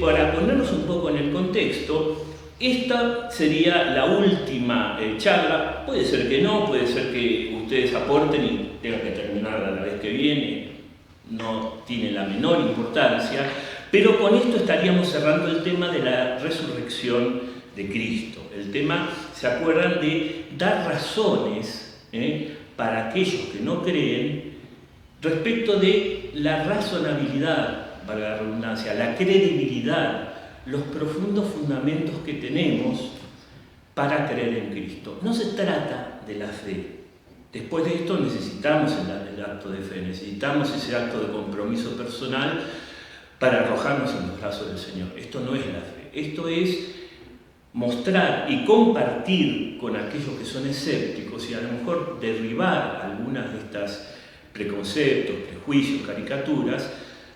para ponernos un poco en el contexto, esta sería la última charla. Puede ser que no, puede ser que ustedes aporten y tengan que terminar la vez que viene, no tiene la menor importancia, pero con esto estaríamos cerrando el tema de la resurrección de Cristo. El tema, ¿se acuerdan?, de dar razones para aquellos que no creen respecto de la razonabilidad, valga la redundancia, la credibilidad, los profundos fundamentos que tenemos para creer en Cristo. No se trata de la fe. Después de esto necesitamos el acto de fe, necesitamos ese acto de compromiso personal para arrojarnos en los brazos del Señor. Esto no es la fe, esto es mostrar y compartir con aquellos que son escépticos y a lo mejor derribar algunas de estas preconceptos, prejuicios, caricaturas,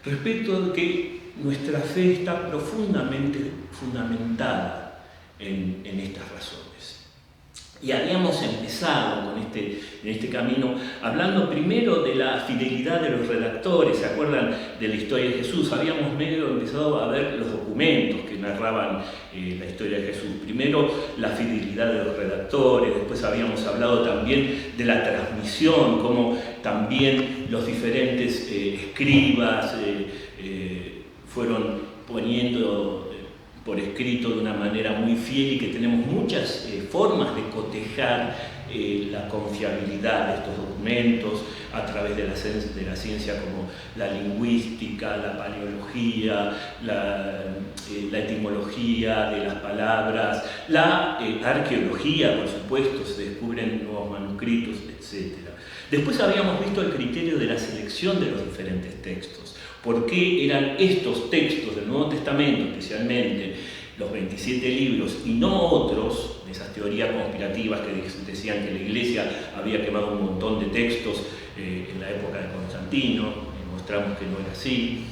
respecto de que nuestra fe está profundamente fundamentada en estas razones. Y habíamos empezado en este camino hablando primero de la fidelidad de los redactores. ¿Se acuerdan de la historia de Jesús? Habíamos medio empezado a ver los documentos que narraban la historia de Jesús. Primero la fidelidad de los redactores, después habíamos hablado también de la transmisión, cómo también los diferentes escribas fueron poniendo por escrito de una manera muy fiel y que tenemos muchas formas de cotejar la confiabilidad de estos documentos a través de la ciencia como la lingüística, la paleología, la etimología de las palabras, la arqueología, por supuesto, se descubren nuevos manuscritos, etc. Después habíamos visto el criterio de la selección de los diferentes textos. ¿Por qué eran estos textos del Nuevo Testamento, especialmente los 27 libros, y no otros, de esas teorías conspirativas que decían que la Iglesia había quemado un montón de textos en la época de Constantino? Demostramos que no era así,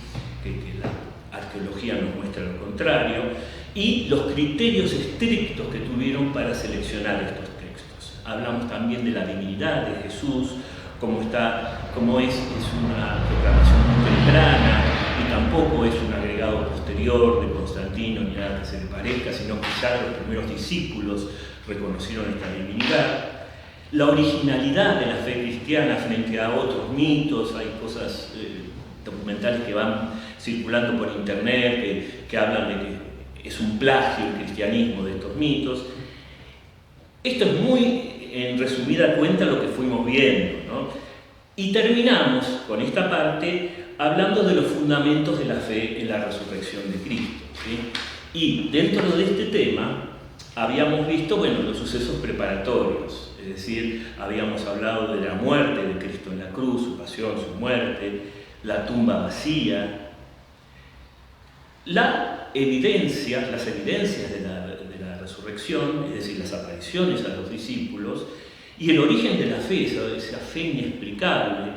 que la arqueología nos muestra lo contrario, y los criterios estrictos que tuvieron para seleccionar estos textos. Hablamos también de la divinidad de Jesús, como es una proclamación muy temprana y tampoco es un agregado posterior de Constantino ni nada que se le parezca, sino que ya los primeros discípulos reconocieron esta divinidad. La originalidad de la fe cristiana frente a otros mitos, hay cosas documentales que van circulando por internet que hablan de que es un plagio el cristianismo de estos mitos. Esto es muy en resumida cuenta lo que fuimos viendo, ¿no? Y terminamos con esta parte hablando de los fundamentos de la fe en la resurrección de Cristo, ¿sí? Y dentro de este tema habíamos visto, los sucesos preparatorios, es decir, habíamos hablado de la muerte de Cristo en la cruz, su pasión, su muerte, la tumba vacía, las evidencias de la resurrección, es decir, las apariciones a los discípulos, y el origen de la fe, esa fe inexplicable.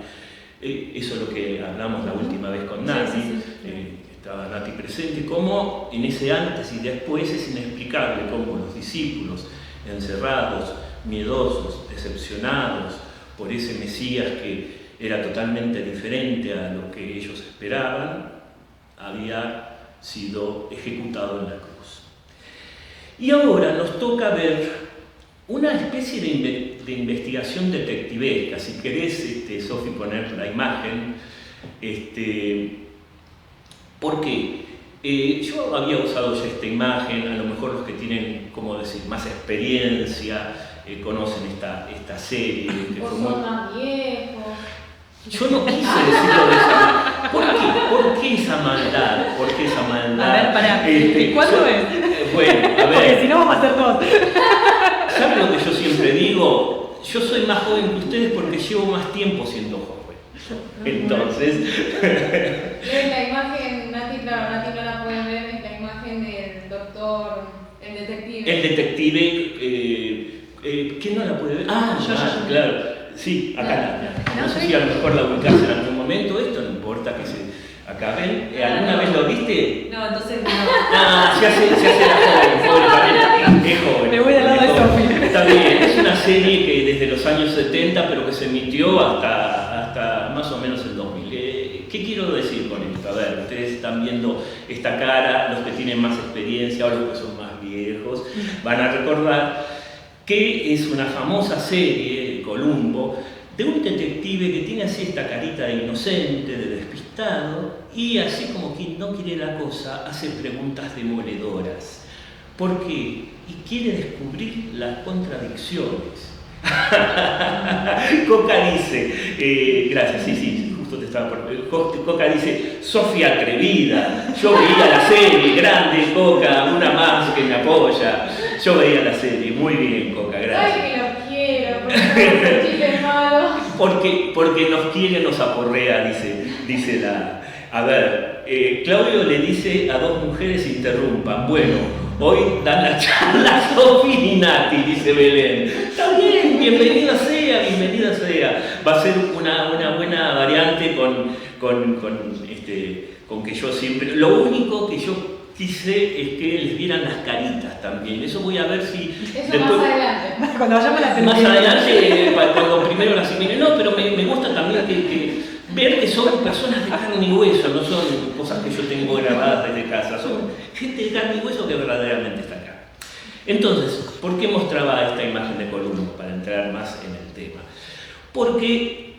Eso es lo que hablamos la última vez con Nati, estaba Nati presente, cómo en ese antes y después es inexplicable cómo los discípulos, encerrados, miedosos, decepcionados por ese Mesías que era totalmente diferente a lo que ellos esperaban, había sido ejecutado en la cruz. Y ahora nos toca ver una especie de investigación detectivesca, si querés, Sofi, poner la imagen. ¿Por qué? Yo había usado ya esta imagen, a lo mejor los que tienen, más experiencia, conocen esta serie. Vos sos más viejo. Yo no quise decirlo de esa manera. ¿Por qué esa maldad? ¿Por qué esa maldad? A ver, pará. ¿Cuándo es? Bueno, a ver. Porque si no vamos a hacer dos. ¿Saben lo que yo siempre digo? Yo soy más joven que ustedes porque llevo más tiempo siendo joven. Entonces... Es la imagen, Nati no la pueden ver, es la imagen del doctor, el detective. El detective, ¿quién no la puede ver? Yo. Claro. Sí, acá no sé si a lo mejor la ubicás en algún momento, esto no importa que se acaben. ¿Alguna vez lo viste? No, entonces no. Se hace la joven, pobre también. Es joven. Me voy al lado de Sofi. Está bien, es una serie que desde los años 70, pero que se emitió hasta más o menos el 2000. ¿Qué quiero decir con esto? A ver, ustedes están viendo esta cara, los que tienen más experiencia o los que son más viejos, van a recordar que es una famosa serie, Columbo, de un detective que tiene así esta carita de inocente, de despistado, y así como quien no quiere la cosa, hace preguntas demoledoras. ¿Por qué? Y quiere descubrir las contradicciones. Coca dice, gracias, sí, justo te estaba por... Coca dice, Sofía atrevida, yo veía la serie, grande Coca, una más que me apoya, yo veía la serie, muy bien Coca, gracias. Ay, que lo quiero, porque chiste malo. Porque nos quiere, nos aporrea, dice la... A ver, Claudio le dice a dos mujeres interrumpan, bueno, hoy dan la charla Sofi y Nati, dice Belén. Está bien, bienvenida sea. Va a ser una buena variante con que yo siempre... Lo único que yo quise es que les vieran las caritas también. Eso voy a ver si... Eso después, más adelante. Cuando vayamos a la más película. adelante, cuando primero las mire. No, pero me gusta también que ver que son personas de carne y hueso, no son cosas que yo tengo grabadas desde casa, son gente de carne y hueso que verdaderamente está acá. Entonces, ¿por qué mostraba esta imagen de Columbo? Para entrar más en el tema. Porque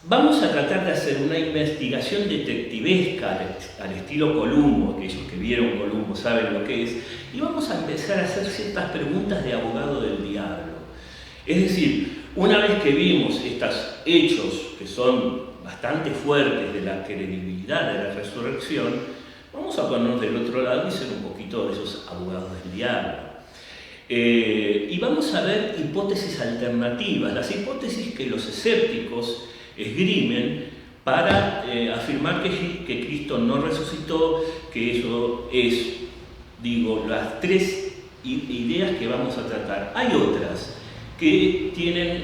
vamos a tratar de hacer una investigación detectivesca al estilo Columbo, aquellos que vieron Columbo saben lo que es, y vamos a empezar a hacer ciertas preguntas de abogado del diablo. Es decir, una vez que vimos estos hechos que son bastante fuertes de la credibilidad de la resurrección, vamos a ponernos del otro lado y ser un poquito de esos abogados del diablo. Y vamos a ver hipótesis alternativas, las hipótesis que los escépticos esgrimen para afirmar que Cristo no resucitó, que eso es, digo, las tres ideas que vamos a tratar. Hay otras que tienen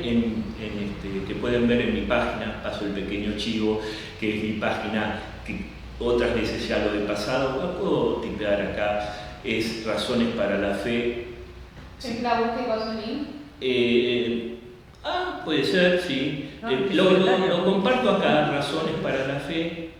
que pueden ver en mi página, paso el pequeño chivo, que es mi página, que otras veces ya lo he pasado, la puedo tipear acá, es Razones para la Fe. ¿Es la búsqueda Gasolín? Puede ser, sí. Lo comparto acá, Razones para la Fe,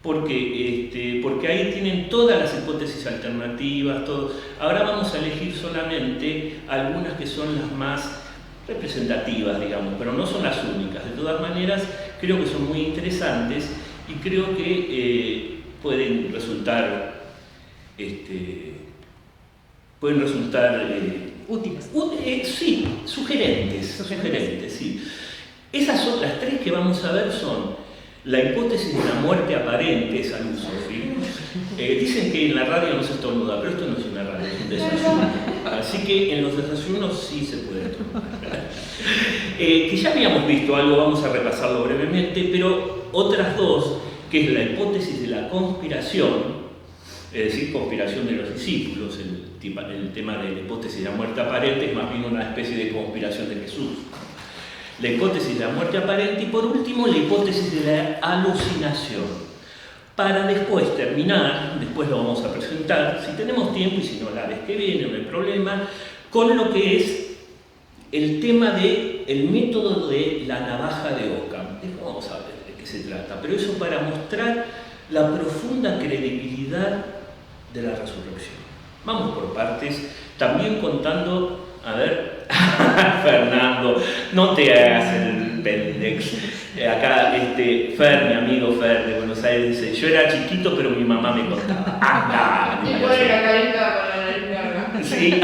porque ahí tienen todas las hipótesis alternativas, todo. Ahora vamos a elegir solamente algunas que son las más representativas, digamos, pero no son las únicas. De todas maneras, creo que son muy interesantes y creo que pueden resultar Útiles. Sí, sugerentes, sí. Esas son las tres que vamos a ver son la hipótesis de la muerte aparente, es salud, Sofi. Dicen que en la radio no se estornuda, pero esto no es una radio, es un desayuno. Así que en los desayunos sí se puede estornudar. Que ya habíamos visto algo, vamos a repasarlo brevemente, pero otras dos, que es la hipótesis de la conspiración, es decir, conspiración de los discípulos, el tema de la hipótesis de la muerte aparente es más bien una especie de conspiración de Jesús. La hipótesis de la muerte aparente y por último la hipótesis de la alucinación. Para después terminar, después lo vamos a presentar, si tenemos tiempo y si no la vez que viene, no hay problema, con lo que es el tema del método de la navaja de Occam. Vamos a ver de qué se trata, pero eso para mostrar la profunda credibilidad de la resurrección. Vamos por partes, también contando, a ver, Fernando, no te hagas el pendex. Acá, Fer, mi amigo Fer de Buenos Aires, dice, yo era chiquito, pero mi mamá me contaba. Y pone la carita con la nariz larga. Sí,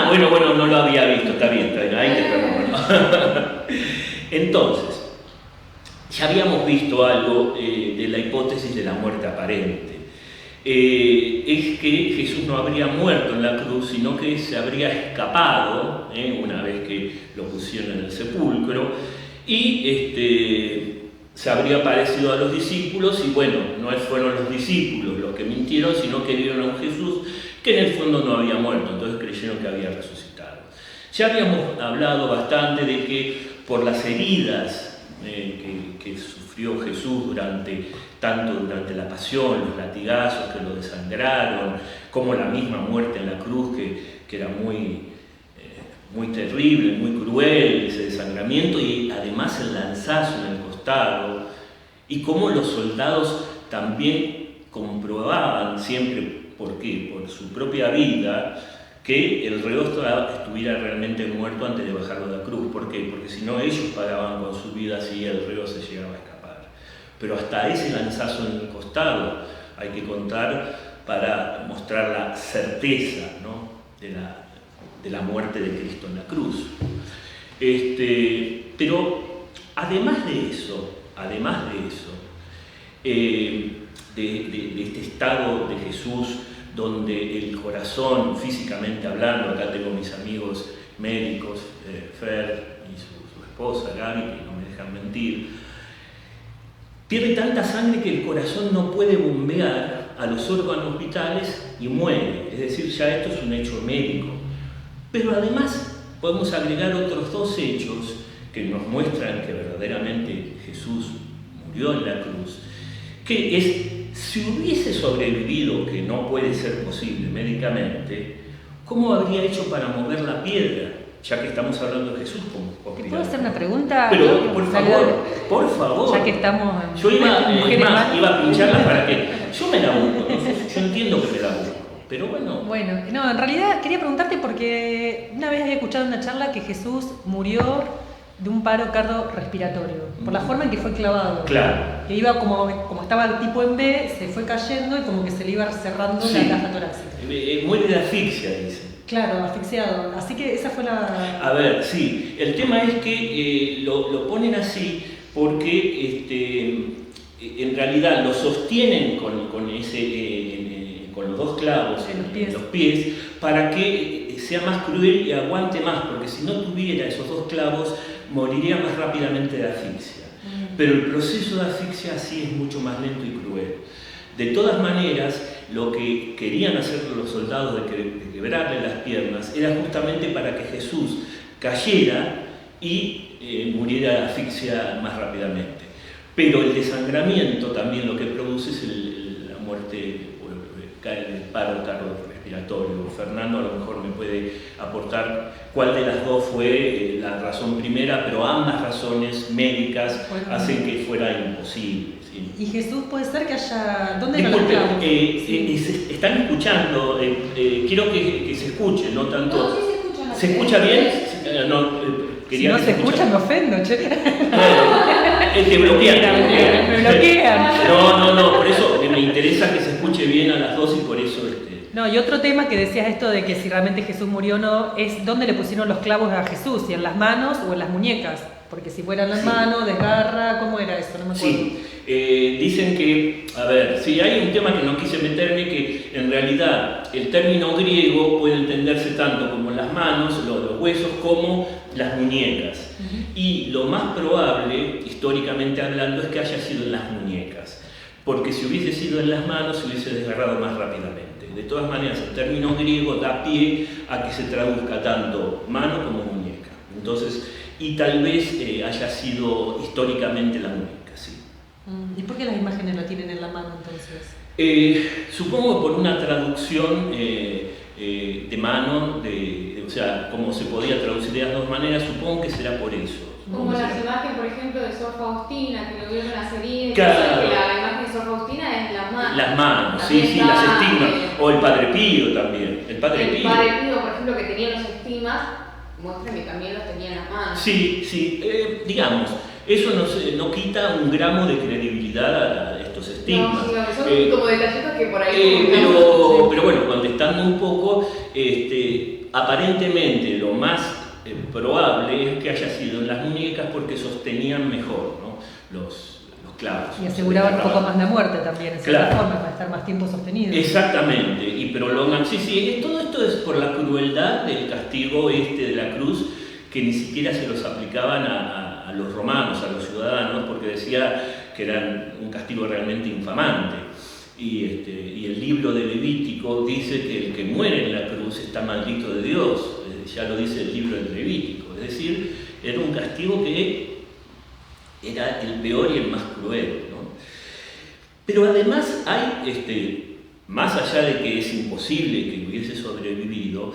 bueno, no lo había visto, está bien, ahí te perdono. Entonces, ya habíamos visto algo de la hipótesis de la muerte aparente. Es que Jesús no habría muerto en la cruz, sino que se habría escapado una vez que lo pusieron en el sepulcro y se habría aparecido a los discípulos y bueno, no fueron los discípulos los que mintieron, sino que vieron a un Jesús que en el fondo no había muerto, entonces creyeron que había resucitado. Ya habíamos hablado bastante de que por las heridas que sufrió Jesús tanto durante la pasión, los latigazos que lo desangraron, como la misma muerte en la cruz que era muy terrible, muy cruel, ese desangramiento y además el lanzazo en el costado, y cómo los soldados también comprobaban siempre, ¿por qué? Por su propia vida, que el reo estuviera realmente muerto antes de bajarlo de la cruz. ¿Por qué? Porque si no, ellos pagaban con su vida si el reo se llegaba a escapar. Pero hasta ese lanzazo en el costado hay que contar para mostrar la certeza, ¿no?, de la muerte de Cristo en la cruz. Pero además de eso, de este estado de Jesús, donde el corazón, físicamente hablando, acá tengo mis amigos médicos, Fer y su esposa Gaby, que no me dejan mentir, pierde tanta sangre que el corazón no puede bombear a los órganos vitales y muere. Es decir, ya esto es un hecho médico. Pero además podemos agregar otros dos hechos que nos muestran que verdaderamente Jesús murió en la cruz, que es, si hubiese sobrevivido, que no puede ser posible médicamente, ¿cómo habría hecho para mover la piedra? Ya que estamos hablando de Jesús como ¿Puedo hacer una pregunta? Pero, por favor. Ya que estamos en yo iba a pincharla para que... Yo me la busco, ¿no? Yo entiendo que me la busco, pero bueno... Bueno, no, en realidad quería preguntarte porque una vez había escuchado en una charla que Jesús murió de un paro cardiorrespiratorio, por la forma en que fue clavado. Claro. Que iba como estaba el tipo en B, se fue cayendo y como que se le iba cerrando la caja torácica. Muere de asfixia, dicen. Claro, asfixiado. Así que esa fue la... A ver, sí. El tema es que lo ponen así porque en realidad lo sostienen con los dos clavos en los pies para que sea más cruel y aguante más, porque si no tuviera esos dos clavos moriría más rápidamente de asfixia. Pero el proceso de asfixia así es mucho más lento y cruel. De todas maneras, lo que querían hacer los soldados de quebrarle las piernas era justamente para que Jesús cayera y muriera de asfixia más rápidamente. Pero el desangramiento también lo que produce es la muerte, el paro cardiorrespiratorio. Fernando a lo mejor me puede aportar cuál de las dos fue la razón primera, pero ambas razones médicas hacen que fuera imposible. ¿Sí? ¿Y Jesús puede ser que haya... ¿Dónde eran los Disculpe, clavos? están escuchando, quiero que se escuche, no tanto... No, sí se escucha. ¿Se escucha bien? Si no se escucha me ofendo, che. Te bloquean. Me bloquean. No, por eso me interesa que se escuche bien a las dos y por eso... No, y otro tema que decías esto de que si realmente Jesús murió o no, es dónde le pusieron los clavos a Jesús, si en las manos o en las muñecas. Porque si fuera en las manos, desgarra, ¿cómo era eso? No me acuerdo. Sí, dicen que, a ver, sí, hay un tema que no quise meterme, que en realidad el término griego puede entenderse tanto como las manos, los huesos, como las muñecas. Y lo más probable, históricamente hablando, es que haya sido en las muñecas. Porque si hubiese sido en las manos, se hubiese desgarrado más rápidamente. De todas maneras, el término griego da pie a que se traduzca tanto mano como muñeca. Entonces, y tal vez haya sido históricamente la muñeca, sí. ¿Y por qué las imágenes lo tienen en la mano entonces? Supongo por una traducción de mano, o sea, como se podía traducir de las dos maneras, supongo que será por eso. Como las imágenes, por ejemplo, de Sor Faustina, que lo vieron en la serie, claro. que la imagen de Sor Faustina es las manos. Las manos, sí, las estigmas. O el Padre Pío también. El Padre Pío, por ejemplo, que tenía los estigmas, muestra que también los tenía en las manos. Sí, digamos, eso no quita un gramo de credibilidad a estos estigmas. No, son como detallitos que por ahí... Pero bueno, contestando un poco, aparentemente lo más probable es que haya sido en las muñecas porque sostenían mejor, ¿no?, los clavos. Y aseguraban un poco más la muerte también, en cierta forma, para estar más tiempo sostenido. Exactamente, y prolongan. Sí, todo esto es por la crueldad del castigo de la cruz, que ni siquiera se los aplicaban a los romanos, a los ciudadanos, porque decía que era un castigo realmente infamante. Y el libro de Levítico dice que el que muere en la cruz está maldito de Dios, ya lo dice el libro de Levítico. Es decir, era un castigo que era el peor y el más cruel, ¿no? Pero además hay, más allá de que es imposible que hubiese sobrevivido,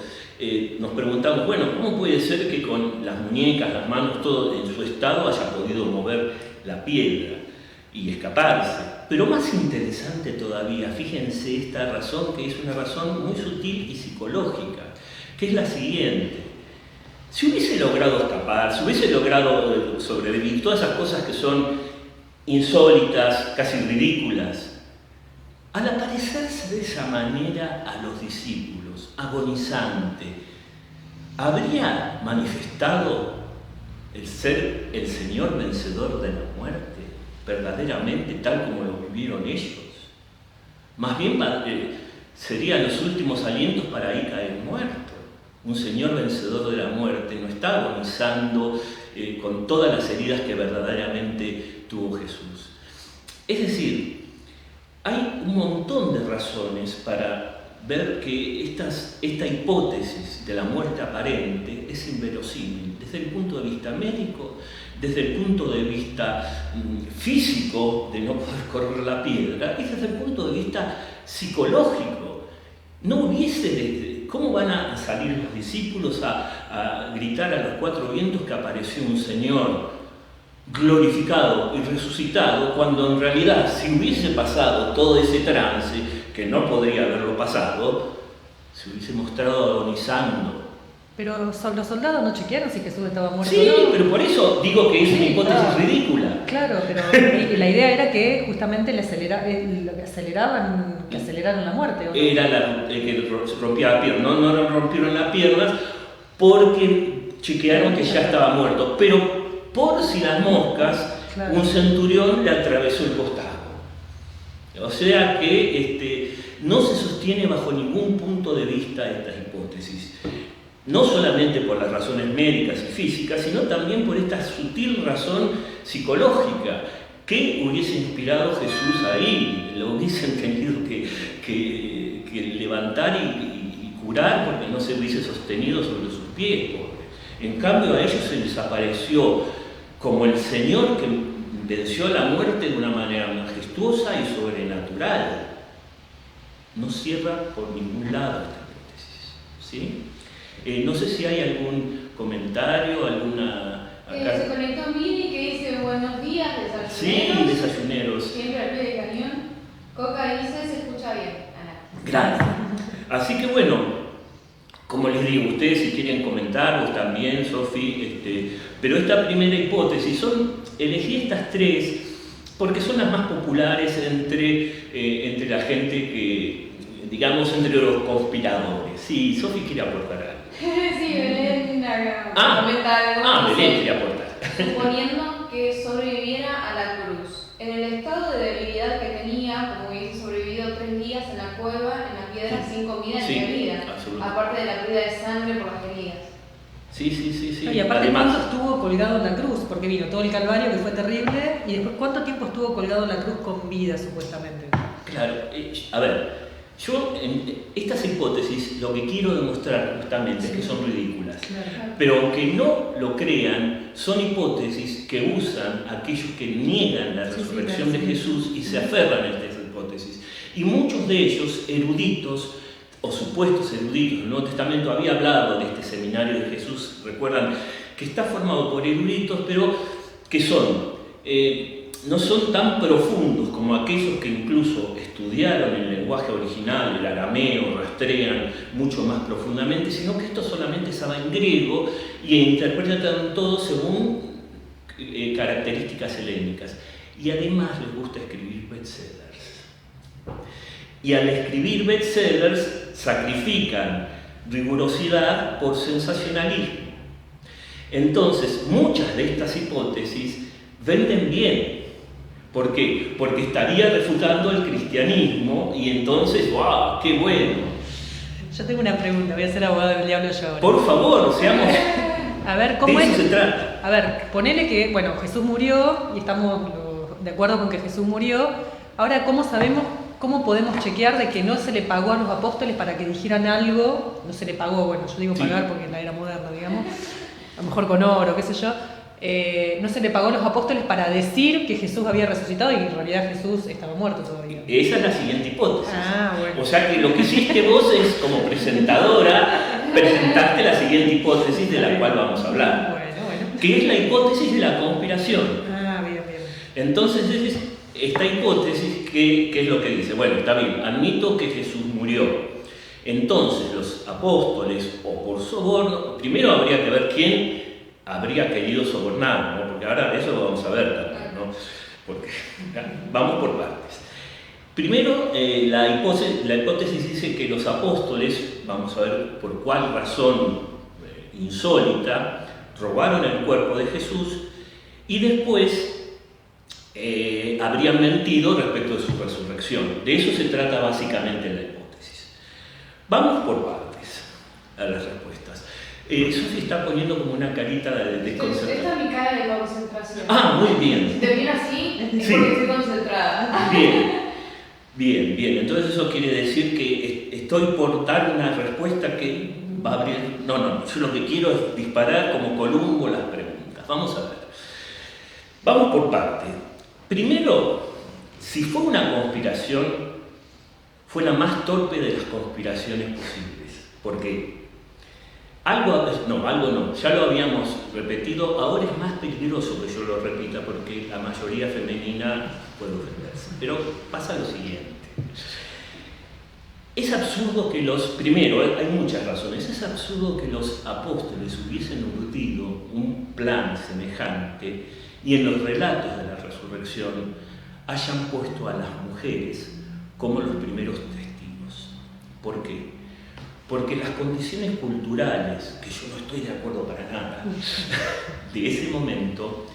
nos preguntamos, bueno, ¿cómo puede ser que con las muñecas, las manos, todo en su estado haya podido mover la piedra y escaparse? Pero más interesante todavía, fíjense esta razón, que es una razón muy sutil y psicológica, que es la siguiente. Si hubiese logrado escapar, si hubiese logrado sobrevivir, todas esas cosas que son insólitas, casi ridículas, al aparecerse de esa manera a los discípulos, agonizante, ¿habría manifestado el ser el Señor vencedor de la muerte, verdaderamente tal como lo vivieron ellos? Más bien serían los últimos alientos para ahí caer muerto. Un Señor vencedor de la muerte no está agonizando con todas las heridas que verdaderamente tuvo Jesús. Es decir, hay un montón de razones para ver que esta hipótesis de la muerte aparente es inverosímil desde el punto de vista médico, desde el punto de vista físico, de no poder correr la piedra, y desde el punto de vista psicológico. ¿Cómo van a salir los discípulos a gritar a los cuatro vientos que apareció un Señor glorificado y resucitado, cuando en realidad, si hubiese pasado todo ese trance, que no podría haberlo pasado, se hubiese mostrado agonizando? Pero los soldados no chequearon si Jesús estaba muerto Sí, o no. pero por eso digo que es una hipótesis ridícula. Claro, pero la idea era que justamente le aceleraran la muerte, ¿o no? Era el que rompía la pierna. No rompieron las piernas porque chequearon que ya estaba muerto. Pero por si las moscas, claro, un centurión le atravesó el costado. O sea que no se sostiene bajo ningún punto de vista esta hipótesis. No solamente por las razones médicas y físicas, sino también por esta sutil razón psicológica que hubiese inspirado a Jesús ahí. Lo hubiesen tenido que levantar y curar, porque no se hubiese sostenido sobre sus pies, pobre. En cambio, a ellos se les apareció como el Señor que venció la muerte de una manera majestuosa y sobrenatural. No cierra por ningún lado esta hipótesis, ¿sí? No sé si hay algún comentario, alguna... Se conectó Miri que dice buenos días, desayuneros. Sí, desayuneros. Siempre al pie del cañón. Coca dice se escucha bien. Gracias. Así que bueno, como les digo, ustedes si quieren comentar, vos también, Sofi, pero esta primera hipótesis, elegí estas tres porque son las más populares entre la gente que, digamos, entre los conspiradores. Sí, Sofi quiere aportar algo. Sí, Belén comenta algo. Belén quiere aportar. Suponiendo que sobreviviera a la cruz. En el estado de debilidad que tenía, como hubiese sobrevivido 3 días en la cueva, en la piedra, sin comida ni bebida. Aparte de la pérdida de sangre por las heridas. Sí. Y aparte, ¿cuánto estuvo colgado en la cruz? Porque vino todo el calvario, que fue terrible, y después, ¿cuánto tiempo estuvo colgado en la cruz con vida, supuestamente? Claro, a ver, yo en estas hipótesis lo que quiero demostrar justamente es que son ridículas. Claro. Pero aunque no lo crean, son hipótesis que usan aquellos que niegan la resurrección de Jesús y se aferran a estas hipótesis. Y muchos de ellos, eruditos o supuestos eruditos, el Nuevo Testamento había hablado de este seminario de Jesús, recuerdan que está formado por eruditos, pero que no son tan profundos como aquellos que incluso estudiaron el lenguaje original, el arameo, rastrean mucho más profundamente, sino que estos solamente saben griego y interpretan todo según características helénicas. Y además les gusta escribir bestsellers. Y al escribir bestsellers sacrifican rigurosidad por sensacionalismo. Entonces, muchas de estas hipótesis venden bien. ¿Por qué? Porque estaría refutando el cristianismo y entonces, ¡wow! ¡Qué bueno! Yo tengo una pregunta, voy a ser abogado del diablo yo ahora. Por favor, seamos... A ver, ¿cómo de es? eso se trata. A ver, ponele que, bueno, Jesús murió y estamos de acuerdo con que Jesús murió. Ahora, ¿cómo podemos chequear de que no se le pagó a los apóstoles para que dijeran algo? No se le pagó, bueno, yo digo pagar porque en la era moderna, digamos, a lo mejor con oro, qué sé yo. No se le pagó a los apóstoles para decir que Jesús había resucitado y en realidad Jesús estaba muerto todavía. Esa es la siguiente hipótesis. Bueno. O sea que lo que hiciste vos es, como presentadora, presentaste la siguiente hipótesis de la cual vamos a hablar. Bueno. Que es la hipótesis de la conspiración. Bien. Entonces esta hipótesis, ¿qué es lo que dice? Bueno, está bien, admito que Jesús murió. Entonces los apóstoles, o por soborno, primero habría que ver quién habría querido sobornar, ¿no? Porque ahora eso lo vamos a ver también, ¿no? Porque vamos por partes. Primero, la hipótesis dice que los apóstoles, vamos a ver por cuál razón insólita, robaron el cuerpo de Jesús y después habrían mentido respecto de su resurrección. De eso se trata básicamente la hipótesis. Vamos por partes a las respuestas. Susi está poniendo como una carita de desconcentración. Esta es mi cara de concentración. Ah, muy bien. Si te viene así, es sí. Porque estoy concentrada. Bien. Entonces eso quiere decir que estoy por dar una respuesta que va a abrir... No, yo lo que quiero es disparar como Columbo las preguntas. Vamos a ver. Vamos por partes. Primero, si fue una conspiración, fue la más torpe de las conspiraciones posibles. Porque algo no, ya lo habíamos repetido, ahora es más peligroso que yo lo repita porque la mayoría femenina puede ofenderse. Pero pasa lo siguiente. Es absurdo que primero, hay muchas razones, es absurdo que los apóstoles hubiesen urdido un plan semejante y en los relatos de la resurrección hayan puesto a las mujeres como los primeros testigos. ¿Por qué? Porque las condiciones culturales, que yo no estoy de acuerdo para nada, de ese momento,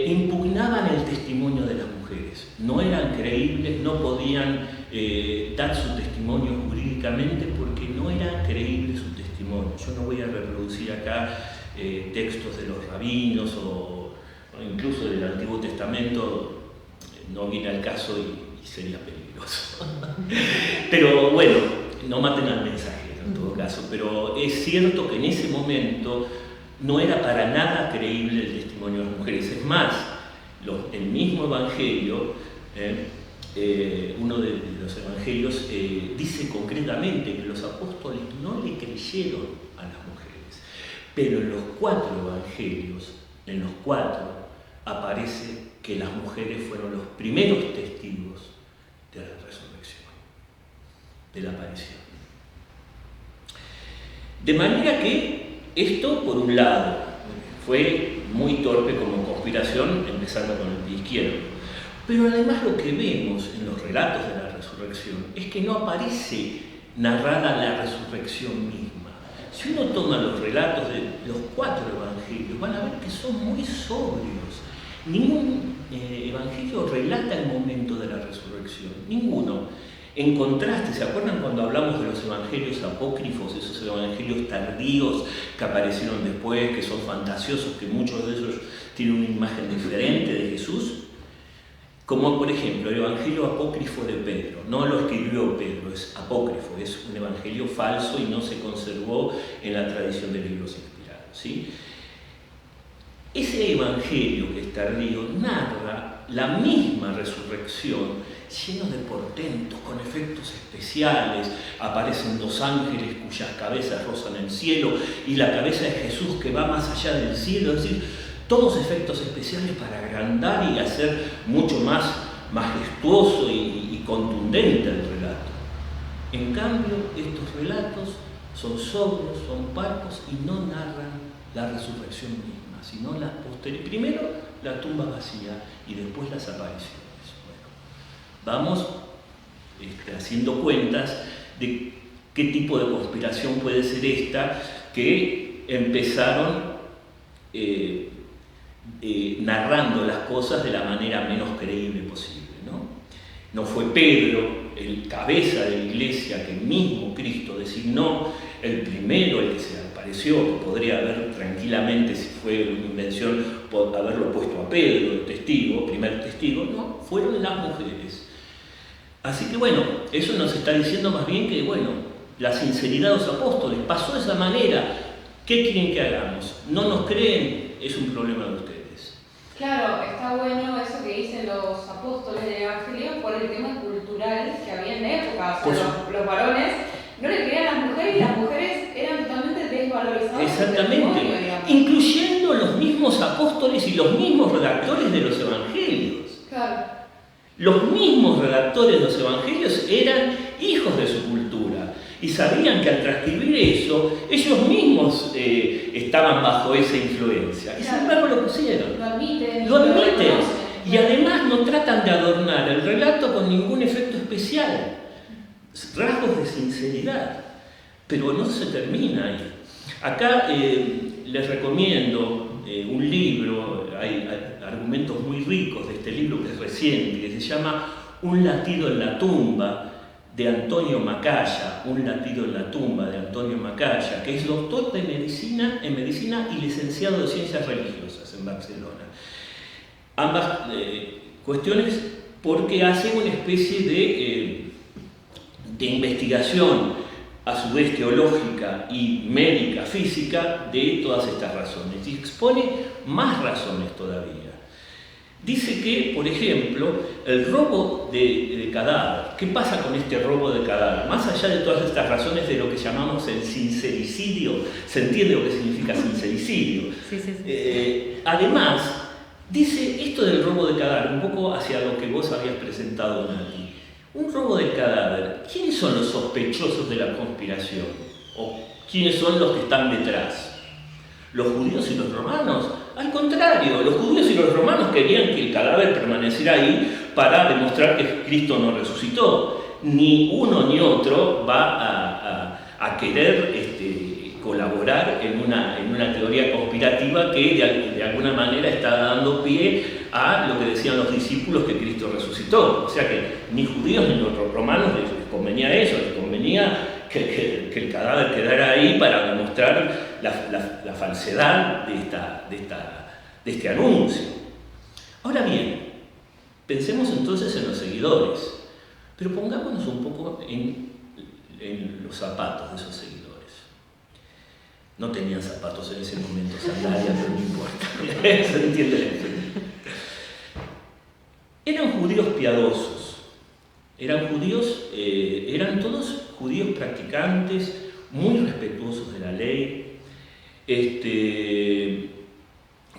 impugnaban el testimonio de las mujeres. No eran creíbles, no podían dar su testimonio jurídicamente porque no era creíble su testimonio. Yo no voy a reproducir acá textos de los rabinos o incluso del Antiguo Testamento, no viene al caso y sería peligroso. Pero bueno, no maten al mensajero en todo caso, pero es cierto que en ese momento no era para nada creíble el testimonio de las mujeres. Es más, el mismo Evangelio, uno de los Evangelios dice concretamente que los apóstoles no le creyeron a las mujeres, pero en los 4 Evangelios, en los 4, aparece que las mujeres fueron los primeros testigos de la resurrección, de la aparición. De manera que esto, por un lado, fue muy torpe como conspiración, empezando con el pie izquierdo. Pero además lo que vemos en los relatos de la resurrección es que no aparece narrada la resurrección misma. Si uno toma los relatos de los 4 evangelios, van a ver que son muy sobrios. Ningún evangelio relata el momento de la resurrección, ninguno. En contraste, ¿se acuerdan cuando hablamos de los evangelios apócrifos, esos evangelios tardíos que aparecieron después, que son fantasiosos, que muchos de ellos tienen una imagen diferente de Jesús? Como por ejemplo el evangelio apócrifo de Pedro, no lo escribió Pedro, es apócrifo, es un evangelio falso y no se conservó en la tradición de libros inspirados, ¿sí? Ese evangelio que es tardío narra la misma resurrección, lleno de portentos, con efectos especiales. Aparecen 2 ángeles cuyas cabezas rozan el cielo y la cabeza de Jesús que va más allá del cielo, es decir, todos efectos especiales para agrandar y hacer mucho más majestuoso y contundente el relato. En cambio, estos relatos son sobrios, son parcos y no narran la resurrección misma, sino la posterior. Primero la tumba vacía y después las apariciones. Bueno, vamos haciendo cuentas de qué tipo de conspiración puede ser esta, que empezaron narrando las cosas de la manera menos creíble posible, ¿no? No fue Pedro, el cabeza de la iglesia, que mismo Cristo designó, el primero, el que se apareció, que podría haber tranquilamente, si fue una invención, haberlo puesto a Pedro, el testigo, primer testigo, no, fueron las mujeres. Así que bueno, eso nos está diciendo más bien que, bueno, la sinceridad de los apóstoles pasó de esa manera. ¿Qué quieren que hagamos? ¿No nos creen? Es un problema de ustedes. Claro, está bueno eso que dicen los apóstoles del Evangelio por el tema cultural que había en la época. O sea, los varones no le creían a las mujeres y las mujeres eran totalmente desvalorizadas. Exactamente, incluyendo los mismos apóstoles y los mismos redactores de los Evangelios. Los mismos redactores de los evangelios eran hijos de su cultura y sabían que al transcribir eso, ellos mismos estaban bajo esa influencia. Y sin embargo lo pusieron. Lo admiten. Y además no tratan de adornar el relato con ningún efecto especial. Rasgos de sinceridad. Pero no se termina ahí. Acá les recomiendo un libro, hay argumentos muy ricos de este libro que es reciente, que se llama Un latido en la tumba, de Antonio Macaya, Un latido en la tumba de Antonio Macaya, que es doctor en medicina y licenciado de ciencias religiosas en Barcelona. Ambas cuestiones porque hace una especie de investigación, a su vez teológica y médica, física, de todas estas razones. Y expone más razones todavía. Dice que, por ejemplo, el robo de cadáver, ¿qué pasa con este robo de cadáver? Más allá de todas estas razones de lo que llamamos el sincericidio, se entiende lo que significa sincericidio. Sí. Además, dice esto del robo de cadáver, un poco hacia lo que vos habías presentado, Nati. Un robo de cadáver, ¿quiénes son los sospechosos de la conspiración? ¿O quiénes son los que están detrás? ¿Los judíos y los romanos? Al contrario, los judíos y los romanos querían que el cadáver permaneciera ahí para demostrar que Cristo no resucitó. Ni uno ni otro va a querer colaborar en una teoría conspirativa que de alguna manera está dando pie a lo que decían los discípulos que Cristo resucitó. O sea que ni judíos ni los romanos les convenía eso, les convenía que el cadáver quedara ahí para demostrar la falsedad de este anuncio. Ahora bien, pensemos entonces en los seguidores, pero pongámonos un poco en los zapatos de esos seguidores. No tenían zapatos en ese momento, sandalias, pero no importa. ¿Se entiende? Eran judíos piadosos, eran todos judíos practicantes, muy respetuosos de la ley,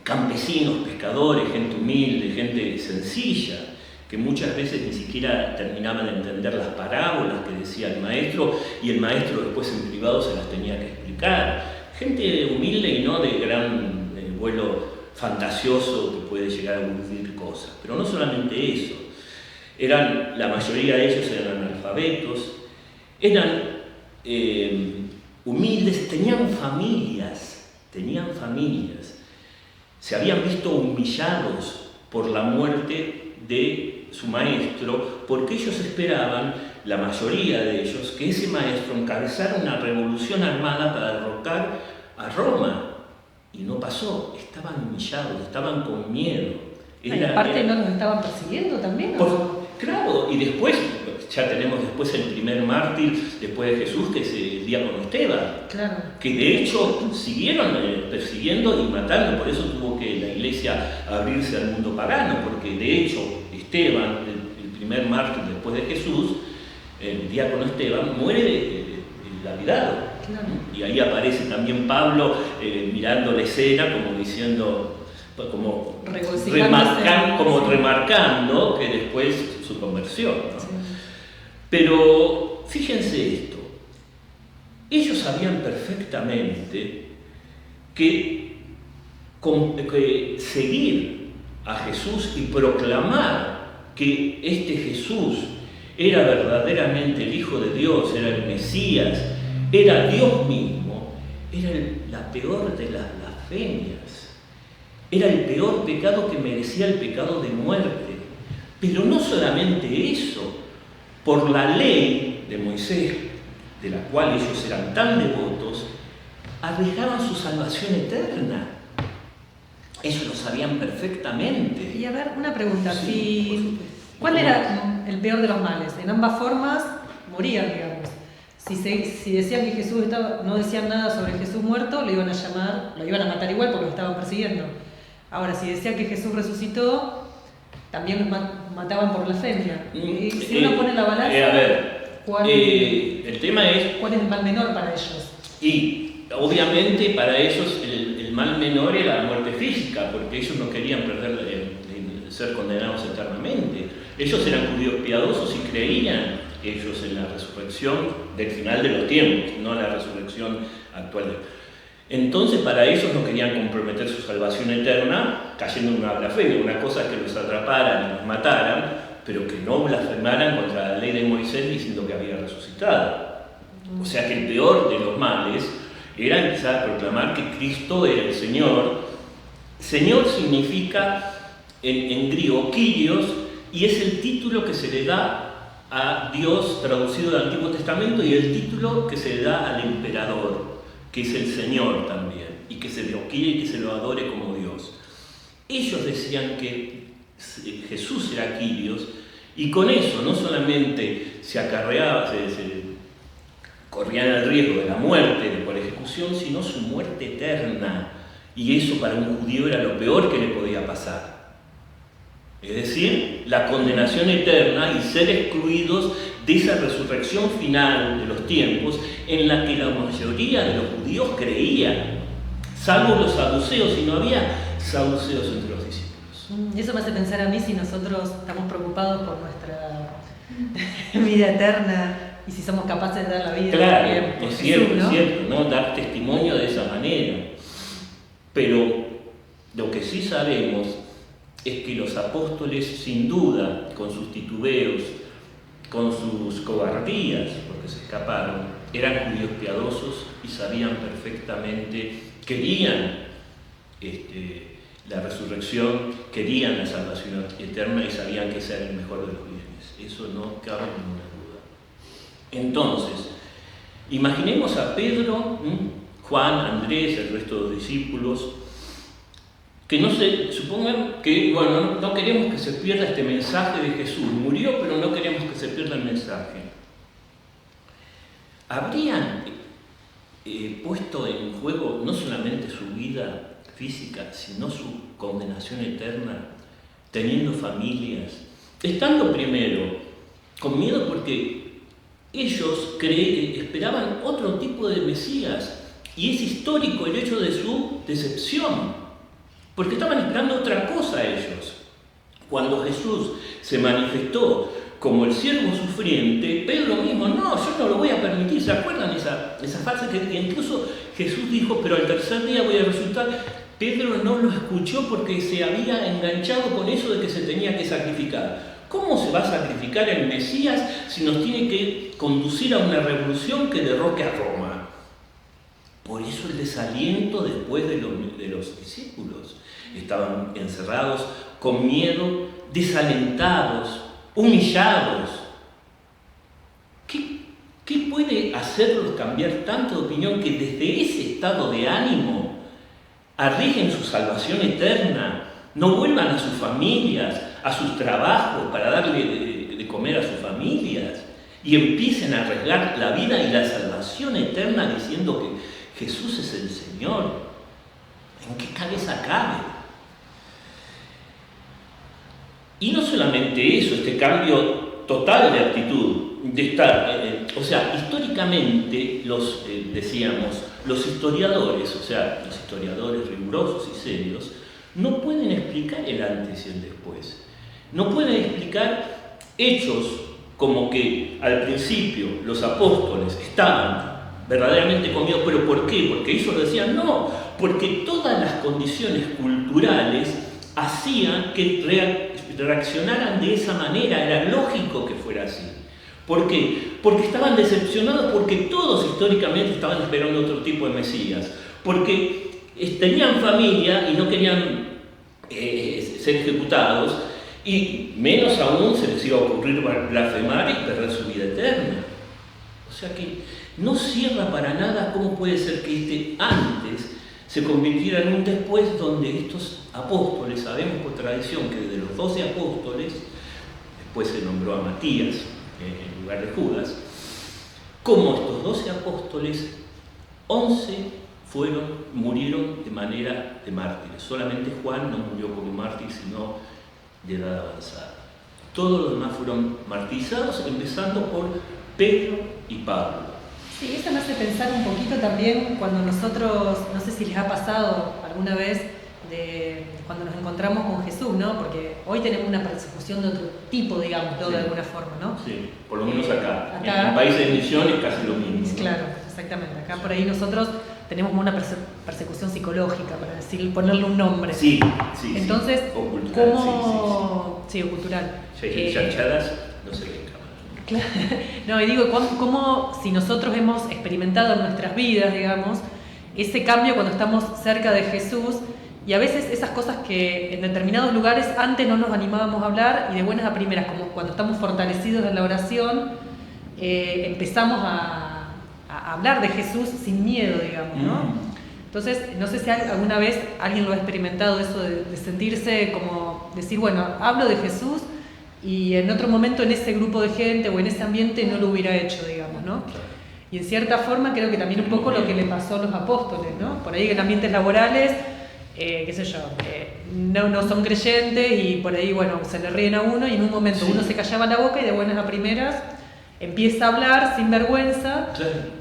campesinos, pescadores, gente humilde, gente sencilla, que muchas veces ni siquiera terminaban de entender las parábolas que decía el maestro, y el maestro después en privado se las tenía que explicar. Gente humilde y no de gran vuelo fantasioso que puede llegar a aburrir cosas. Pero no solamente eso. La mayoría de ellos eran analfabetos, eran humildes, tenían familias. Se habían visto humillados por la muerte de su maestro, porque ellos esperaban, la mayoría de ellos, que ese maestro encabezara una revolución armada para derrocar a Roma. Y no pasó, estaban humillados, estaban con miedo. Aparte no los estaban persiguiendo también, ¿no? Claro, y después, ya tenemos después el primer mártir después de Jesús, que es el diácono Esteban. Claro. Que de hecho siguieron persiguiendo y matando, por eso tuvo que la iglesia abrirse al mundo pagano, porque de hecho Esteban, el primer mártir después de Jesús, el diácono Esteban, muere lapidado. Claro. Y ahí aparece también Pablo mirando la escena como diciendo, como remarcando que después su conversión, ¿no? Sí. Pero fíjense esto, ellos sabían perfectamente que seguir a Jesús y proclamar que este Jesús era verdaderamente el Hijo de Dios, era el Mesías, era Dios mismo, era la peor de las blasfemias. Era el peor pecado que merecía el pecado de muerte. Pero no solamente eso, por la ley de Moisés, de la cual ellos eran tan devotos, arriesgaban su salvación eterna. Ellos lo sabían perfectamente. Y a ver, una pregunta. ¿Cuál era el peor de los males? En ambas formas morían, digamos. Si decían que Jesús no decían nada sobre Jesús muerto, lo iban a matar igual porque lo estaban persiguiendo. Ahora, si decían que Jesús resucitó, también los mataban por blasfemia. Si uno pone la balanza, el tema es... ¿Cuál es el mal menor para ellos? Y obviamente para ellos el mal menor era la muerte física, porque ellos no querían ser condenados eternamente. Ellos eran judíos piadosos y creían ellos en la resurrección del final de los tiempos, no la resurrección actual. Entonces para ellos no querían comprometer su salvación eterna cayendo en una blasfemia. Una cosa es que los atraparan y los mataran, pero que no blasfemaran contra la ley de Moisés diciendo que había resucitado. O sea que el peor de los males era empezar a proclamar que Cristo era el Señor. Señor significa en griego Kyrios, y es el título que se le da a Dios traducido del Antiguo Testamento y el título que se le da al emperador, que es el Señor también, y que se lo quiere y que se lo adore como Dios. Ellos decían que Jesús era Kyrios, y con eso no solamente se acarreaba, se corrían el riesgo de la muerte por ejecución, sino su muerte eterna. Y eso para un judío era lo peor que le podía pasar. Es decir, la condenación eterna y ser excluidos de esa resurrección final de los tiempos en la que la mayoría de los judíos creían, salvo los saduceos, y no había saduceos entre los discípulos. Eso me hace pensar a mí si nosotros estamos preocupados por nuestra vida eterna y si somos capaces de dar la vida. Claro, es cierto, ¿no? Es cierto, ¿no? Dar testimonio de esa manera. Pero lo que sí sabemos es que los apóstoles, sin duda, con sus titubeos, con sus cobardías, porque se escaparon, eran judíos piadosos y sabían perfectamente, querían la resurrección, querían la salvación eterna y sabían que ese era el mejor de los bienes. Eso no cabe ninguna duda. Entonces, imaginemos a Pedro, Juan, Andrés, el resto de los discípulos, que no se supongan que, bueno, no queremos que se pierda este mensaje de Jesús. Murió, pero no queremos que se pierda el mensaje. ¿Habrían puesto en juego no solamente su vida física, sino su condenación eterna, teniendo familias, estando primero con miedo porque ellos esperaban otro tipo de Mesías, y es histórico el hecho de su decepción? Porque estaban esperando otra cosa ellos. Cuando Jesús se manifestó como el siervo sufriente, Pedro mismo, no, yo no lo voy a permitir. ¿Se acuerdan esa frase que incluso Jesús dijo, pero al tercer día voy a resucitar? Pedro no lo escuchó porque se había enganchado con eso de que se tenía que sacrificar. ¿Cómo se va a sacrificar el Mesías si nos tiene que conducir a una revolución que derroque a Roma? Por eso el desaliento después de los discípulos. Estaban encerrados con miedo, desalentados, humillados. ¿Qué puede hacerlos cambiar tanto de opinión que desde ese estado de ánimo arriesguen su salvación eterna, no vuelvan a sus familias, a sus trabajos para darle de comer a sus familias y empiecen a arriesgar la vida y la salvación eterna diciendo que Jesús es el Señor? ¿En qué cabeza cabe? Y no solamente eso, este cambio total de actitud, de estar, o sea, históricamente decíamos, los historiadores, o sea, los historiadores rigurosos y serios, no pueden explicar el antes y el después. No pueden explicar hechos como que al principio los apóstoles estaban verdaderamente con miedo. ¿Pero por qué? Porque ellos decían no, porque todas las condiciones culturales hacían que reaccionaran de esa manera, era lógico que fuera así. ¿Por qué? Porque estaban decepcionados, porque todos históricamente estaban esperando otro tipo de Mesías, porque tenían familia y no querían ser ejecutados, y menos aún se les iba a ocurrir blasfemar y perder su vida eterna. O sea que no cierra para nada cómo puede ser que este antes se convirtiera en un después, donde estos apóstoles, sabemos por tradición que de los 12 apóstoles, después se nombró a Matías en lugar de Judas, como estos 12 apóstoles, 11 murieron de manera de mártires. Solamente Juan no murió como mártir, sino de edad avanzada. Todos los demás fueron martirizados, empezando por Pedro y Pablo. Sí, eso me hace pensar un poquito también cuando nosotros, no sé si les ha pasado alguna vez, cuando nos encontramos con Jesús, ¿no? Porque hoy tenemos una persecución de otro tipo, digamos, ¿no? Sí. De alguna forma, ¿no? Sí, por lo menos acá. En países de misión es casi lo mismo, ¿no? Claro, exactamente. Acá por ahí nosotros tenemos como una persecución psicológica, para decir, ponerle un nombre. Sí, sí. Entonces, sí. O cultural, ¿cómo...? Sí, o cultural. Chanchadas, no sé qué. Claro. No, y digo, ¿cómo si nosotros hemos experimentado en nuestras vidas, digamos, ese cambio cuando estamos cerca de Jesús, y a veces esas cosas que en determinados lugares antes no nos animábamos a hablar y de buenas a primeras, como cuando estamos fortalecidos en la oración, empezamos a hablar de Jesús sin miedo, digamos, ¿no? Entonces, no sé si alguna vez alguien lo ha experimentado, eso de sentirse como, decir, bueno, hablo de Jesús, y en otro momento en ese grupo de gente o en ese ambiente no lo hubiera hecho, digamos, ¿no? Y en cierta forma creo que también un poco lo que le pasó a los apóstoles, ¿no? Por ahí en ambientes laborales, qué sé yo, no son creyentes y por ahí, bueno, se le ríen a uno y en un momento uno se callaba la boca y de buenas a primeras empieza a hablar sin vergüenza.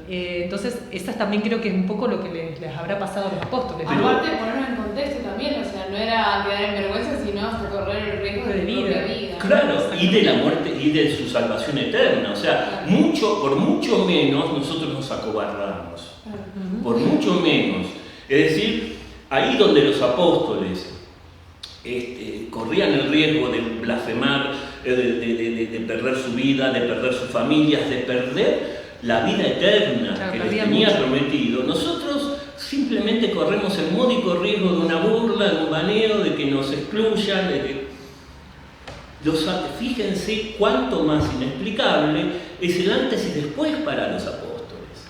Entonces, esa también creo que es un poco lo que les habrá pasado a los apóstoles. Aparte, ponerlo en contexto también, o sea, no era quedar en vergüenza, sino hasta correr el riesgo de vida. Claro, y de la muerte y de su salvación eterna. O sea, por mucho menos nosotros nos acobardamos. Por mucho menos. Es decir, ahí donde los apóstoles corrían el riesgo de blasfemar, de perder su vida, de perder sus familias, de perder la vida eterna que les tenía prometido, nosotros simplemente corremos el módico riesgo de una burla, de un baneo, de que nos excluyan, fíjense cuánto más inexplicable es el antes y después para los apóstoles.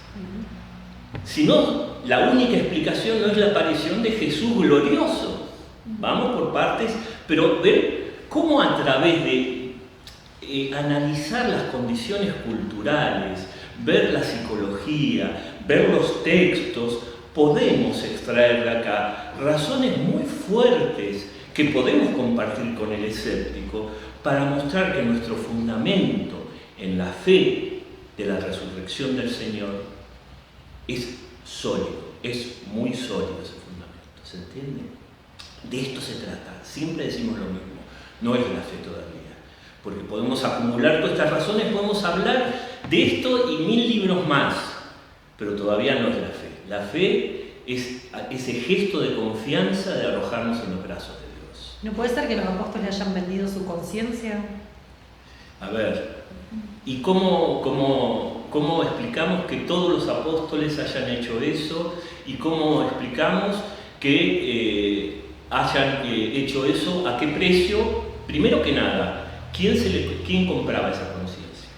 Si no, la única explicación no es la aparición de Jesús glorioso. Vamos por partes, pero ver cómo a través de analizar las condiciones culturales, ver la psicología, ver los textos, podemos extraer de acá razones muy fuertes que podemos compartir con el escéptico para mostrar que nuestro fundamento en la fe de la resurrección del Señor es sólido, es muy sólido ese fundamento, ¿se entiende? De esto se trata, siempre decimos lo mismo, no es la fe todavía, porque podemos acumular todas estas razones, podemos hablar de esto y 1000 libros más, pero todavía no es la fe. La fe es ese gesto de confianza de arrojarnos en los brazos de Dios. ¿No puede ser que los apóstoles hayan vendido su conciencia? A ver, ¿y cómo explicamos que todos los apóstoles hayan hecho eso? ¿Y cómo explicamos que hayan hecho eso? ¿A qué precio? Primero que nada, ¿quién compraba esa conciencia?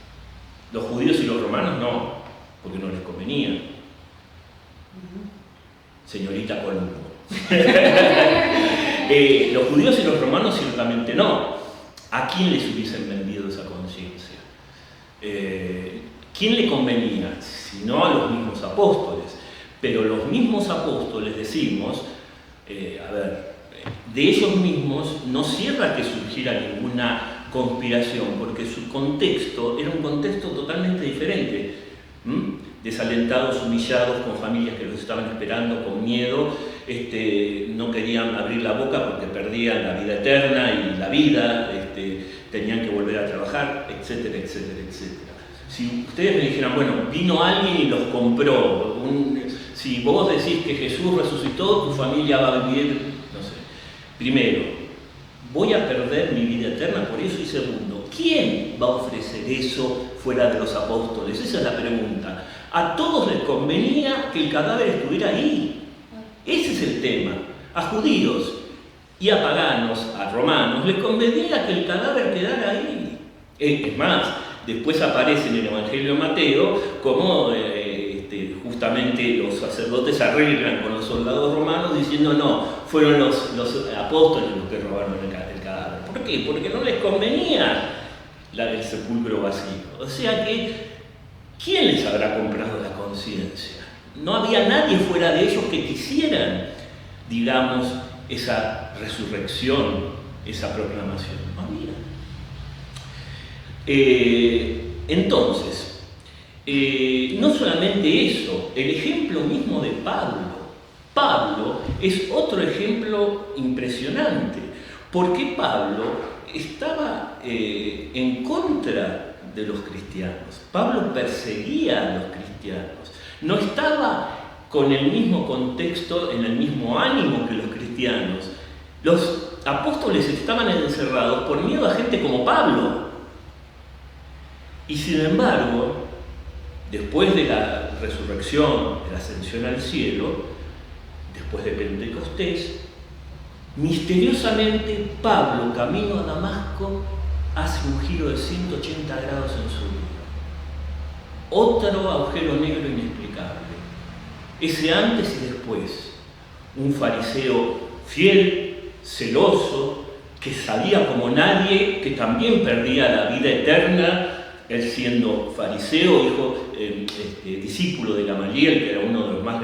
¿Los judíos y los romanos? No, porque no les convenía. Señorita Colombo. Los judíos y los romanos ciertamente no. ¿A quién les hubiesen vendido esa conciencia? ¿Quién le convenía? Si no a los mismos apóstoles. Pero los mismos apóstoles decimos, de ellos mismos no cierra que surgiera ninguna conspiración, porque su contexto era un contexto totalmente diferente. Desalentados, humillados, con familias que los estaban esperando, con miedo, no querían abrir la boca porque perdían la vida eterna y la vida, tenían que volver a trabajar, etcétera, etcétera, etcétera. Si ustedes me dijeran, bueno, vino alguien y los compró, si vos decís que Jesús resucitó, tu familia va a vivir, no sé. Primero, voy a perder mi vida eterna por eso, y segundo, ¿quién va a ofrecer eso fuera de los apóstoles? Esa es la pregunta. A todos les convenía que el cadáver estuviera ahí. Ese es el tema. A judíos y a paganos, a romanos, les convenía que el cadáver quedara ahí. Es más, después aparece en el Evangelio de Mateo como justamente los sacerdotes arreglan con los soldados romanos diciendo no, fueron los apóstoles los que robaron el cadáver. ¿Por qué? Porque no les convenía el sepulcro vacío. O sea que, ¿quién les habrá comprado la conciencia? No había nadie fuera de ellos que quisieran, digamos, esa resurrección, esa proclamación. No había. Entonces, no solamente eso, el ejemplo mismo de Pablo. Pablo es otro ejemplo impresionante, porque Pablo estaba en contra de los cristianos. Pablo perseguía a los cristianos, no estaba con el mismo contexto, en el mismo ánimo que los cristianos. Los apóstoles estaban encerrados por miedo a gente como Pablo. Y sin embargo, después de la resurrección, de la ascensión al cielo, después de Pentecostés, misteriosamente Pablo, camino a Damasco, hace un giro de 180 grados en su vida. Otro agujero negro inexplicable. Ese antes y después. Un fariseo fiel, celoso, que sabía como nadie que también perdía la vida eterna, él siendo fariseo, discípulo de Gamaliel, que era uno de los más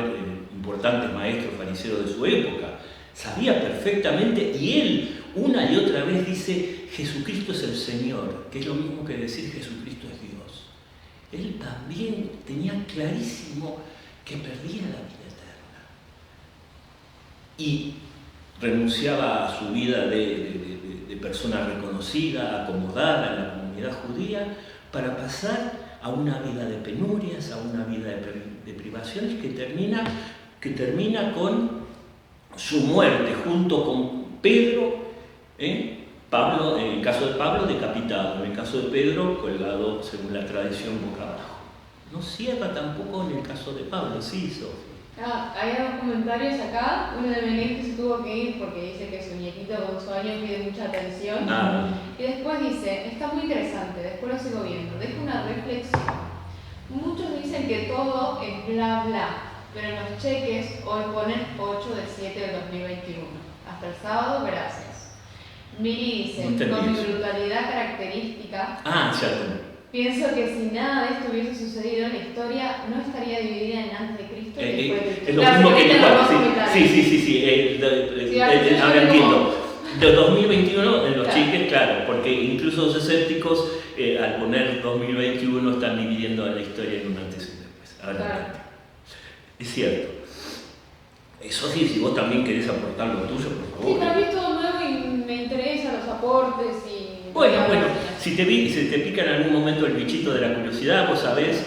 importantes maestros fariseos de su época. Sabía perfectamente, y él una y otra vez dice: Jesucristo es el Señor, que es lo mismo que decir Jesucristo es Dios. Él también tenía clarísimo que perdía la vida eterna. Y renunciaba a su vida de persona reconocida, acomodada en la comunidad judía, para pasar a una vida de penurias, a una vida de privaciones que termina con su muerte junto con Pedro, Pablo, en el caso de Pablo decapitado, en el caso de Pedro colgado según la tradición boca abajo. No cierra tampoco en el caso de Pablo, sí, Sofía. Hay dos comentarios acá. Uno de Belén que se tuvo que ir porque dice que su nietito con 8 años pide mucha atención. Y después dice: está muy interesante, después lo sigo viendo. Deja una reflexión. Muchos dicen que todo es bla bla, pero en los cheques hoy ponen 8 del 7 del 2021. Hasta el sábado, gracias. Mili dice: con mi brutalidad característica. Pienso que si nada de esto hubiese sucedido, la historia no estaría dividida en antes de Cristo y después de Cristo. Es lo mismo que sí. Ahora entiendo. De 2021 en los cheques, claro, porque incluso los escépticos al poner 2021 están dividiendo la historia en un antes y un después. Ahora es cierto. Sofi, si vos también querés aportar lo tuyo, por favor. Sí, para mí es todo nuevo y me interesan los aportes y... Bueno, si te pica en algún momento el bichito de la curiosidad, vos sabés,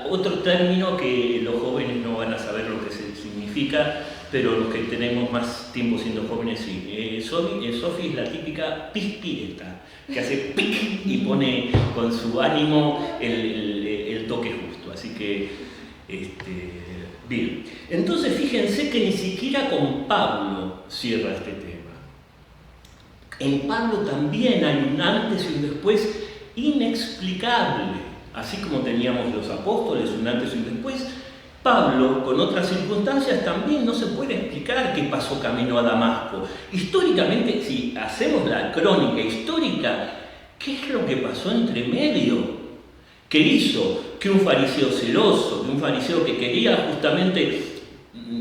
otro término que los jóvenes no van a saber lo que significa, pero los que tenemos más tiempo siendo jóvenes sí. Sofi es la típica pispireta, que hace pic y pone con su ánimo el toque justo. Así que, bien. Entonces fíjense que ni siquiera con Pablo cierra este tema. En Pablo también hay un antes y un después inexplicable. Así como teníamos los apóstoles, un antes y un después, Pablo, con otras circunstancias, también no se puede explicar qué pasó camino a Damasco. Históricamente, si hacemos la crónica histórica, ¿qué es lo que pasó entre medio? ¿Qué hizo que un fariseo celoso, que un fariseo que quería justamente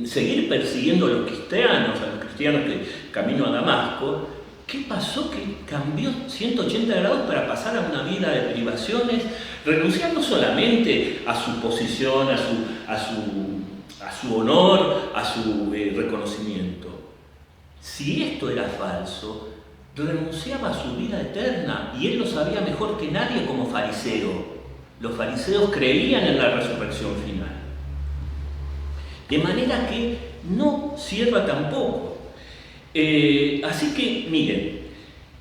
seguir persiguiendo a los cristianos que camino a Damasco, ¿qué pasó? Que cambió 180 grados para pasar a una vida de privaciones, renunciando solamente a su posición, a su honor, a su reconocimiento. Si esto era falso, renunciaba a su vida eterna, y él lo sabía mejor que nadie como fariseo. Los fariseos creían en la resurrección final. De manera que no cierra tampoco. Así que, miren,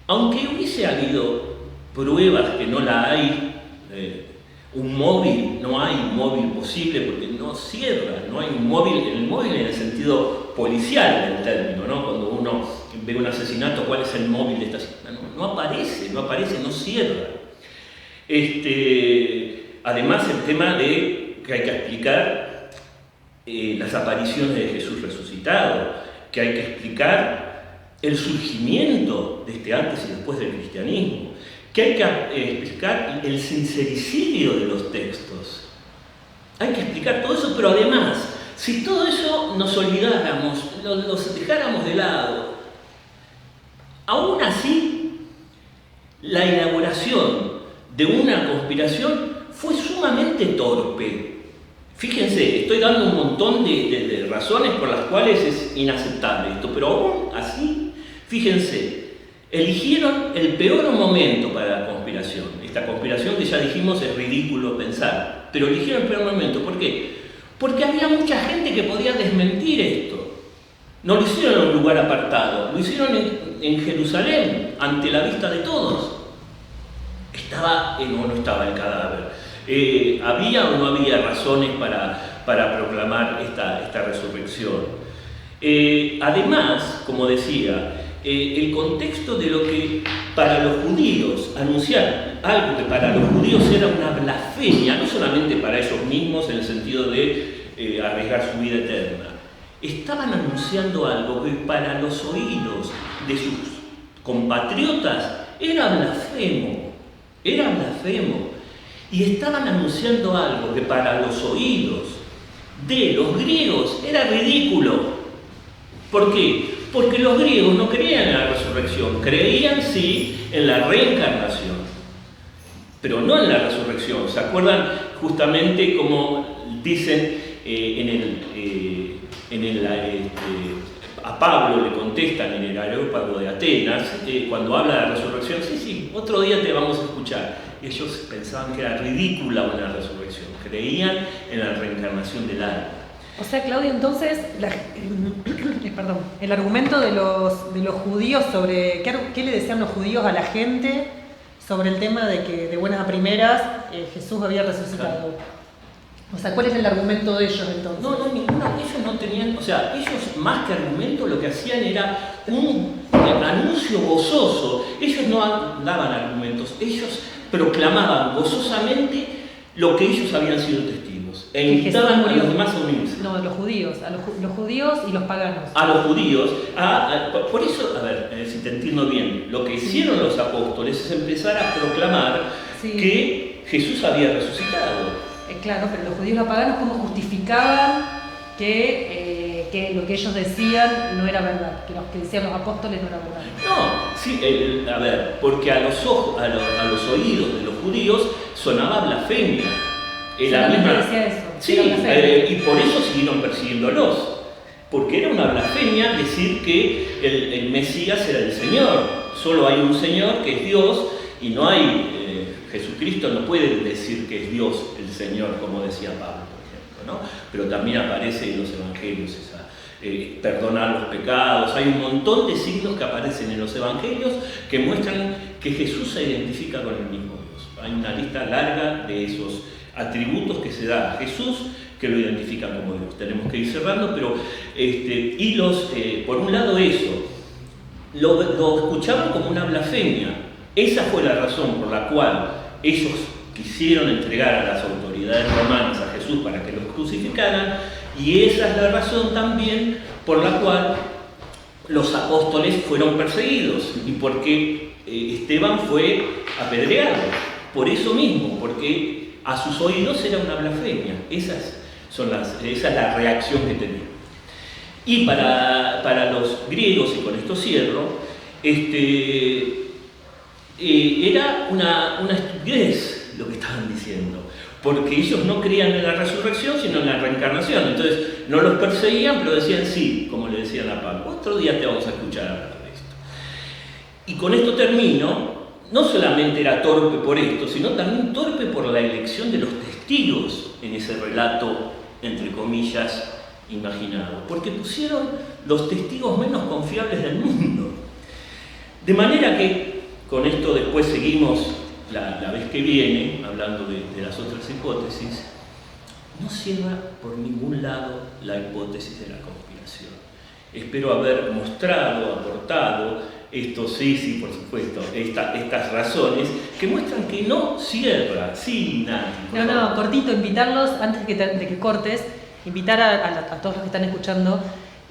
aunque hubiese habido pruebas que no la hay, no hay un móvil posible porque no cierra, no hay un móvil, el móvil en el sentido policial del término, ¿no? Cuando uno ve un asesinato, ¿cuál es el móvil de esta situación? No aparece, no cierra. Además, el tema de que hay que explicar las apariciones de Jesús resucitado, que hay que explicar el surgimiento de este antes y después del cristianismo, que hay que explicar el sincericidio de los textos. Hay que explicar todo eso, pero además, si todo eso nos olvidáramos, los dejáramos de lado, aún así, la inauguración de una conspiración fue sumamente torpe. Fíjense, estoy dando un montón de razones por las cuales es inaceptable esto, pero aún así, fíjense, eligieron el peor momento para la conspiración. Esta conspiración que ya dijimos es ridículo pensar, pero eligieron el peor momento. ¿Por qué? Porque había mucha gente que podía desmentir esto. No lo hicieron en un lugar apartado, lo hicieron en Jerusalén, ante la vista de todos. ¿Estaba o no estaba el cadáver? ¿Había o no había razones para proclamar esta resurrección? Además, como decía, el contexto de lo que para los judíos, anunciar algo que para los judíos era una blasfemia, no solamente para ellos mismos en el sentido de arriesgar su vida eterna, estaban anunciando algo que para los oídos de sus compatriotas era blasfemo, y estaban anunciando algo que para los oídos de los griegos era ridículo. ¿Por qué? Porque los griegos no creían en la resurrección, creían sí en la reencarnación, pero no en la resurrección. ¿Se acuerdan justamente como dicen a Pablo le contestan en el Areópago de Atenas, cuando habla de la resurrección? Sí, otro día te vamos a escuchar. Ellos pensaban que era ridícula una resurrección, creían en la reencarnación del alma. O sea, Claudio, entonces, el argumento de los judíos sobre qué le decían los judíos a la gente sobre el tema de que de buenas a primeras Jesús había resucitado. O sea, ¿cuál es el argumento de ellos entonces? No, ellos no tenían, o sea, ellos más que argumento lo que hacían era un anuncio gozoso. Ellos no daban argumentos, ellos proclamaban gozosamente lo que ellos habían sido testigos e invitaban a los demás a unirse. No, los judíos y los paganos. A los judíos, por eso, a ver, si te entiendo bien, lo que hicieron los apóstoles es empezar a proclamar que Jesús había resucitado. Claro, pero los judíos y los paganos, ¿cómo justificaban que lo que ellos decían no era verdad? Que lo que decían los apóstoles no era verdad. No, sí, a ver, porque a los oídos de los judíos sonaba blasfemia. La misma decía eso. Sí, y por eso siguieron persiguiéndolos. Porque era una blasfemia decir que el Mesías era el Señor. Solo hay un Señor que es Dios y no hay... Jesucristo no puede decir que es Dios el Señor, como decía Pablo, por ejemplo, ¿no? Pero también aparece en los evangelios perdonar los pecados. Hay un montón de signos que aparecen en los evangelios que muestran que Jesús se identifica con el mismo Dios. Hay una lista larga de esos atributos que se da a Jesús que lo identifican como Dios. Tenemos que ir cerrando, pero por un lado eso, lo escuchaban como una blasfemia. Esa fue la razón por la cual ellos quisieron entregar a las autoridades romanas a Jesús para que los crucificaran, y esa es la razón también por la cual los apóstoles fueron perseguidos y porque Esteban fue apedreado. Por eso mismo, porque a sus oídos era una blasfemia. Esa es la reacción que tenían. Y para los griegos, y con esto cierro, era una estupidez lo que estaban diciendo, porque ellos no creían en la resurrección sino en la reencarnación. Entonces no los perseguían, pero decían sí, como le decían a Pablo, otro día te vamos a escuchar hablar de esto. Y con esto termino. No solamente era torpe por esto, sino también torpe por la elección de los testigos en ese relato, entre comillas, imaginado, porque pusieron los testigos menos confiables del mundo. De manera que con esto después seguimos la vez que viene, hablando de las otras hipótesis. No cierra por ningún lado la hipótesis de la conspiración. Espero haber mostrado, aportado, esto sí, por supuesto, estas razones que muestran que no cierra, No, cortito, invitarlos, antes de que cortes, invitar a todos los que están escuchando,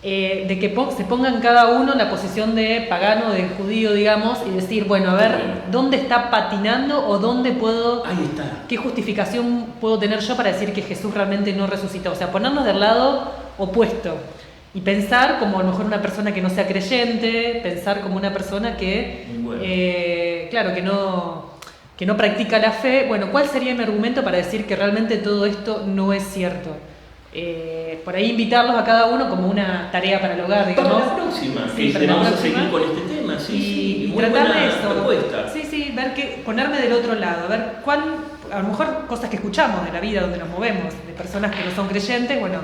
de que se pongan cada uno en la posición de pagano, de judío, digamos, y decir, bueno, a ver, ¿dónde está patinando o dónde puedo... Ahí está. ¿Qué justificación puedo tener yo para decir que Jesús realmente no resucitó? O sea, ponernos del lado opuesto y pensar como a lo mejor una persona que no sea creyente, pensar como una persona que, claro, que no... que no practica la fe, bueno, ¿cuál sería mi argumento para decir que realmente todo esto no es cierto? Por ahí invitarlos a cada uno como una tarea para el hogar, digamos. Para la próxima, sí, que vamos a seguir con este tema, y tratar de eso. Sí, ver ponerme del otro lado, a ver a lo mejor cosas que escuchamos de la vida donde nos movemos, de personas que no son creyentes, bueno,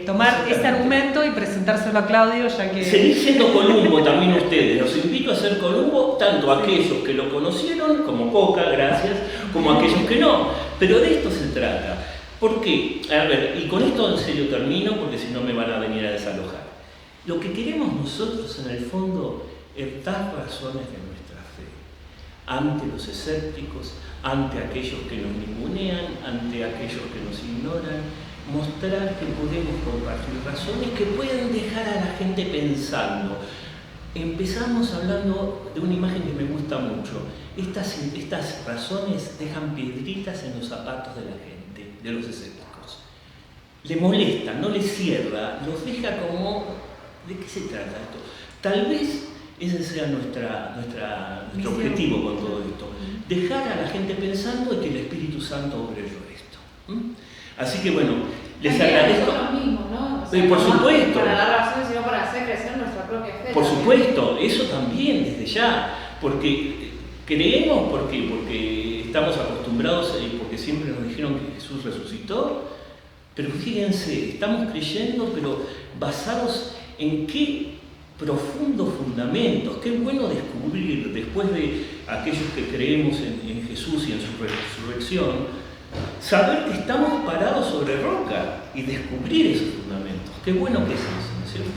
tomar ese argumento y presentárselo a Claudio, ya que... Seguir siendo Columbo también ustedes, los invito a ser Columbo, tanto aquellos que lo conocieron, como Coca, gracias, como aquellos que no, pero de esto se trata. ¿Por qué? A ver, y con esto en serio termino, porque si no me van a venir a desalojar. Lo que queremos nosotros en el fondo es dar razones de nuestra fe ante los escépticos, ante aquellos que nos ningunean, ante aquellos que nos ignoran, mostrar que podemos compartir razones que pueden dejar a la gente pensando. Empezamos hablando de una imagen que me gusta mucho. Estas razones dejan piedritas en los zapatos de la gente, de los escépticos. Le molesta, no le cierra, los deja como... ¿De qué se trata esto? Tal vez ese sea nuestro objetivo con todo esto. Dejar a la gente pensando y que el Espíritu Santo obre yo esto. Así que bueno, les agradezco. Mismos, ¿no? O sea, por supuesto. Para dar razones, sino para hacer crecer nuestra propia fe. Por supuesto, eso también desde ya. Porque creemos, porque estamos acostumbrados, porque siempre nos dijeron que Jesús resucitó. Pero fíjense, estamos creyendo, pero basados en qué profundos fundamentos. Qué bueno descubrir, después de aquellos que creemos en Jesús y en su resurrección, saber que estamos parados sobre roca y descubrir esos fundamentos. Qué bueno que es.